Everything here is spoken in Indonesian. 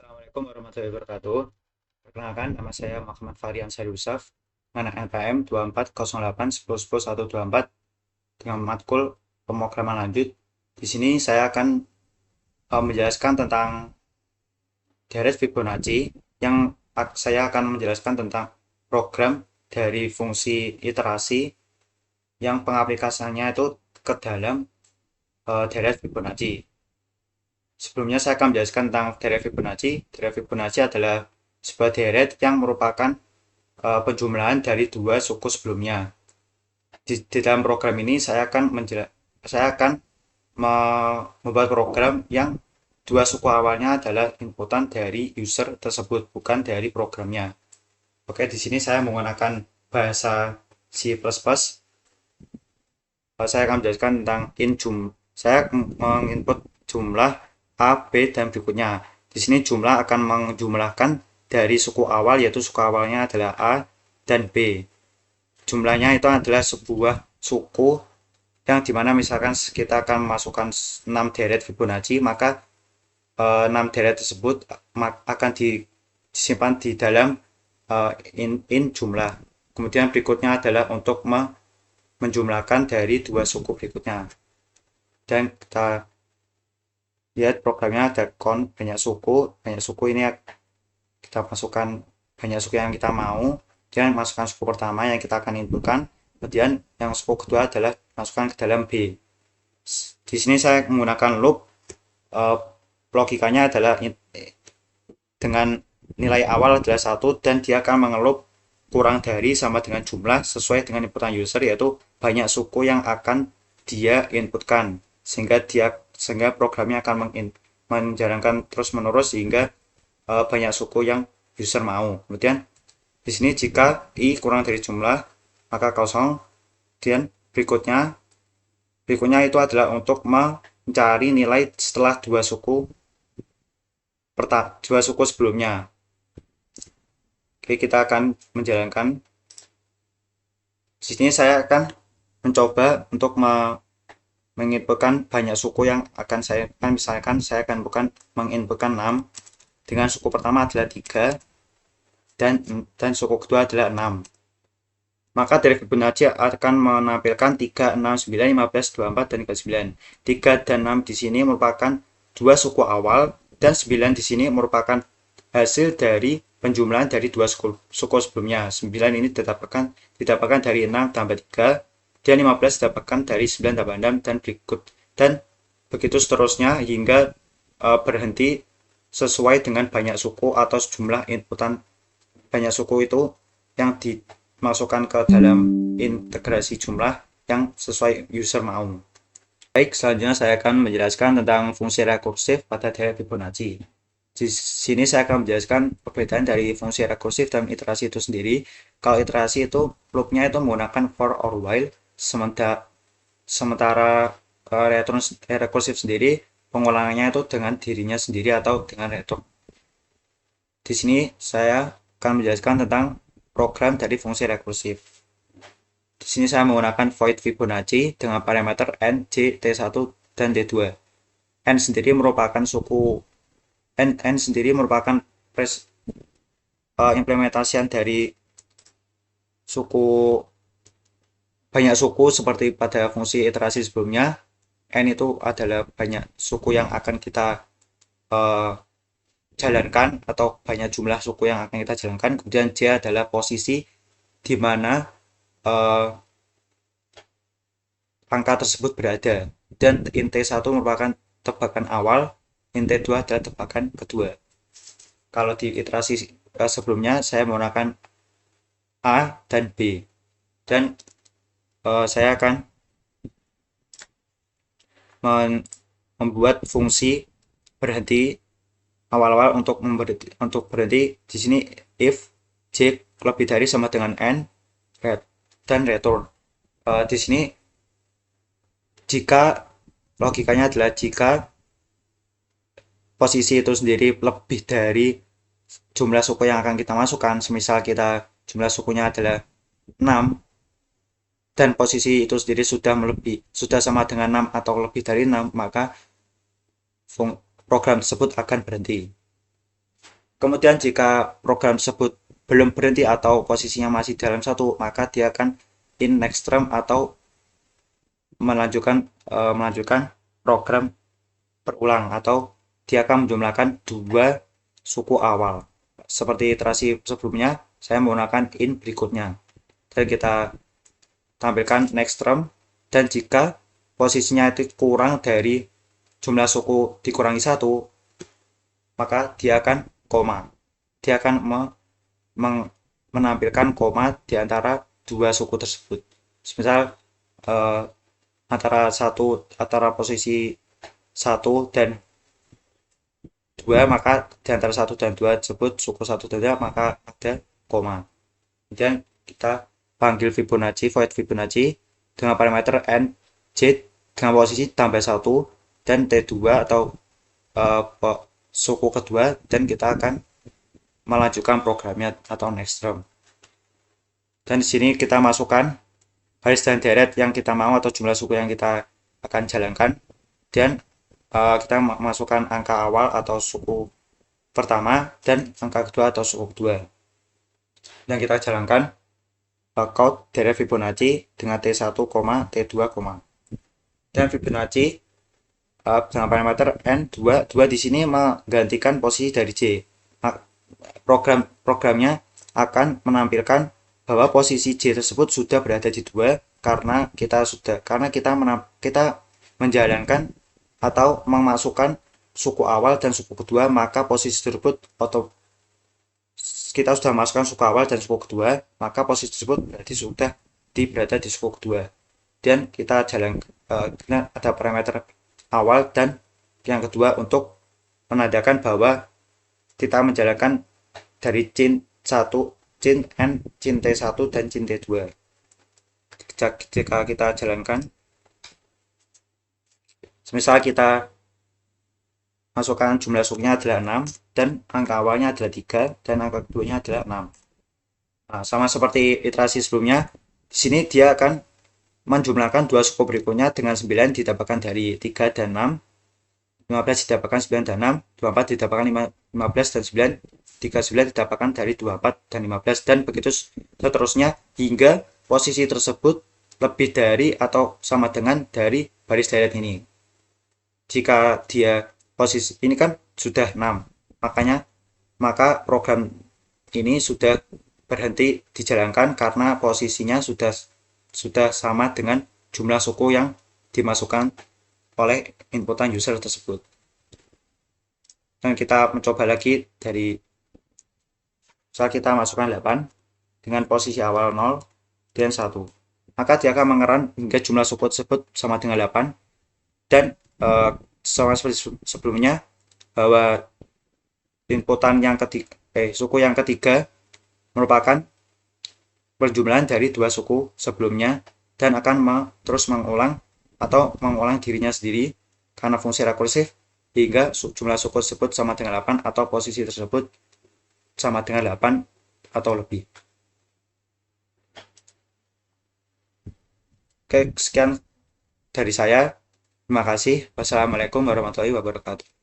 Assalamualaikum warahmatullahi wabarakatuh. Perkenalkan, nama saya Muhammad Fahrian Yusuf, anak NPM 2408 10 10 124 dengan matkul pemrograman lanjut. Di sini saya akan menjelaskan tentang deret Fibonacci yang saya akan menjelaskan tentang program dari fungsi iterasi yang pengaplikasiannya itu ke dalam deret Fibonacci. Sebelumnya saya akan menjelaskan tentang deret Fibonacci. Deret Fibonacci adalah sebuah deret yang merupakan penjumlahan dari dua suku sebelumnya. Di dalam program ini saya akan membuat program yang dua suku awalnya adalah inputan dari user tersebut, bukan dari programnya. Oke, di sini saya menggunakan bahasa C++. Saya akan menjelaskan tentang saya menginput jumlah A, B, dan berikutnya. Di sini jumlah akan menjumlahkan dari suku awal, yaitu suku awalnya adalah A dan B. Jumlahnya itu adalah sebuah suku yang dimana misalkan kita akan memasukkan 6 deret Fibonacci, maka 6 deret tersebut akan disimpan di dalam in jumlah. Kemudian berikutnya adalah untuk menjumlahkan dari dua suku berikutnya. Dan kita lihat programnya ada count banyak suku. Banyak suku ini kita masukkan banyak suku yang kita mau. Kemudian masukkan suku pertama yang kita akan inputkan. Kemudian yang suku kedua adalah masukkan ke dalam B. Di sini saya menggunakan loop. Logikanya adalah dengan nilai awal adalah 1 dan dia akan mengelup kurang dari sama dengan jumlah sesuai dengan inputan user, yaitu banyak suku yang akan dia inputkan, sehingga programnya akan menjalankan terus menerus sehingga banyak suku yang user mau. Kemudian di sini jika i kurang dari jumlah maka kosong. Kemudian berikutnya itu adalah untuk mencari nilai setelah dua suku sebelumnya. Oke, kita akan menjalankan. Di sini saya akan mencoba untuk menginputkan banyak suku yang akan saya kan, misalkan saya akan menginputkan 6 dengan suku pertama adalah 3 dan suku kedua adalah 6. Maka dari Fibonacci akan menampilkan 3, 6, 9, 15, 24 dan 39. 3 dan 6 di sini merupakan dua suku awal dan 9 di sini merupakan hasil dari penjumlahan dari dua suku sebelumnya. 9 ini didapatkan dari 6 tambah 3 dan 15 didapatkan dari 9 tambah 6 dan begitu seterusnya hingga berhenti sesuai dengan banyak suku atau jumlah inputan banyak suku itu yang dimasukkan ke dalam integrasi jumlah yang sesuai user mau. Baik, selanjutnya saya akan menjelaskan tentang fungsi rekursif pada deret Fibonacci. Di sini saya akan menjelaskan perbedaan dari fungsi rekursif dan iterasi itu sendiri. Kalau iterasi itu loopnya itu menggunakan for or while, sementara rekursif sendiri pengulangannya itu dengan dirinya sendiri atau dengan return. Di sini saya akan menjelaskan tentang program dari fungsi rekursif. Di sini saya menggunakan void Fibonacci dengan parameter n, j, t1 dan t2. N sendiri merupakan implementasian dari suku banyak suku seperti pada fungsi iterasi sebelumnya. N itu adalah banyak suku yang akan kita jalankan atau banyak jumlah suku yang akan kita jalankan. Kemudian J adalah posisi di mana angka tersebut berada, dan int 1 merupakan tebakan awal, int 2 adalah tebakan kedua. Kalau di iterasi sebelumnya saya menggunakan A dan B, dan saya akan membuat fungsi berhenti awal-awal untuk berhenti di sini if j lebih dari sama dengan n dan return. Di sini jika logikanya adalah jika posisi itu sendiri lebih dari jumlah suku yang akan kita masukkan, semisal kita jumlah sukunya adalah 6 dan posisi itu sendiri sudah sama dengan 6 atau lebih dari 6, maka program tersebut akan berhenti. Kemudian jika program tersebut belum berhenti atau posisinya masih dalam satu, maka dia akan in next term atau melanjutkan program berulang atau dia akan menjumlahkan dua suku awal. Seperti iterasi sebelumnya, saya menggunakan in berikutnya. Dan kita tampilkan next term, dan jika posisinya itu kurang dari jumlah suku dikurangi satu, maka dia akan koma. Dia akan menampilkan koma di antara dua suku tersebut. Misal eh, antara posisi satu dan dua, maka di antara satu dan dua tersebut suku satu dan dua, maka ada koma. Kemudian kita panggil Fibonacci, void Fibonacci dengan parameter n j dengan posisi tambah satu dan t2 atau uh, suku kedua, dan kita akan melanjutkan programnya atau next term. Dan di sini kita masukkan baris dan deret yang kita mau atau jumlah suku yang kita akan jalankan, dan kita masukkan angka awal atau suku pertama dan angka kedua atau suku kedua, dan kita jalankan count deret Fibonacci dengan T1, T2, dan Fibonacci dengan parameter N2. 2 di sini menggantikan posisi dari J. Programnya akan menampilkan bahwa posisi J tersebut sudah berada di 2 karena kita menjalankan atau memasukkan suku awal dan suku kedua, maka posisi tersebut atau kita sudah masukkan suku awal dan suku kedua, maka posisi tersebut berarti sudah berada di suku kedua. Dan kita ada parameter awal dan yang kedua untuk menandakan bahwa kita menjalankan dari chain 1, chain N, chain T1 dan chain T2. Jika kita jalankan, misal kita masukkan jumlah sukunya adalah 6 dan angka awalnya adalah 3 dan angka keduanya adalah 6. Nah, sama seperti iterasi sebelumnya, di sini dia akan menjumlahkan dua suku berikutnya dengan 9 didapatkan dari 3 dan 6, 15 didapatkan 9 dan 6, 24 didapatkan 15 dan 9, 39 didapatkan dari 24 dan 15, dan begitu seterusnya hingga posisi tersebut lebih dari atau sama dengan dari baris deret ini. Jika dia posisi ini kan sudah 6, maka program ini sudah berhenti dijalankan karena posisinya sudah sama dengan jumlah suku yang dimasukkan oleh inputan user tersebut. Dan kita mencoba lagi dari saat kita masukkan 8 dengan posisi awal 0 dan 1, maka dia akan mengeran hingga jumlah suku tersebut sama dengan 8, dan sama seperti sebelumnya bahwa inputan yang ketiga, suku yang ketiga merupakan perjumlahan dari dua suku sebelumnya dan akan terus mengulang dirinya sendiri karena fungsi rekursif hingga jumlah suku tersebut sama dengan 8 atau posisi tersebut sama dengan 8 atau lebih. Oke, sekian dari saya. Terima kasih. Wassalamualaikum warahmatullahi wabarakatuh.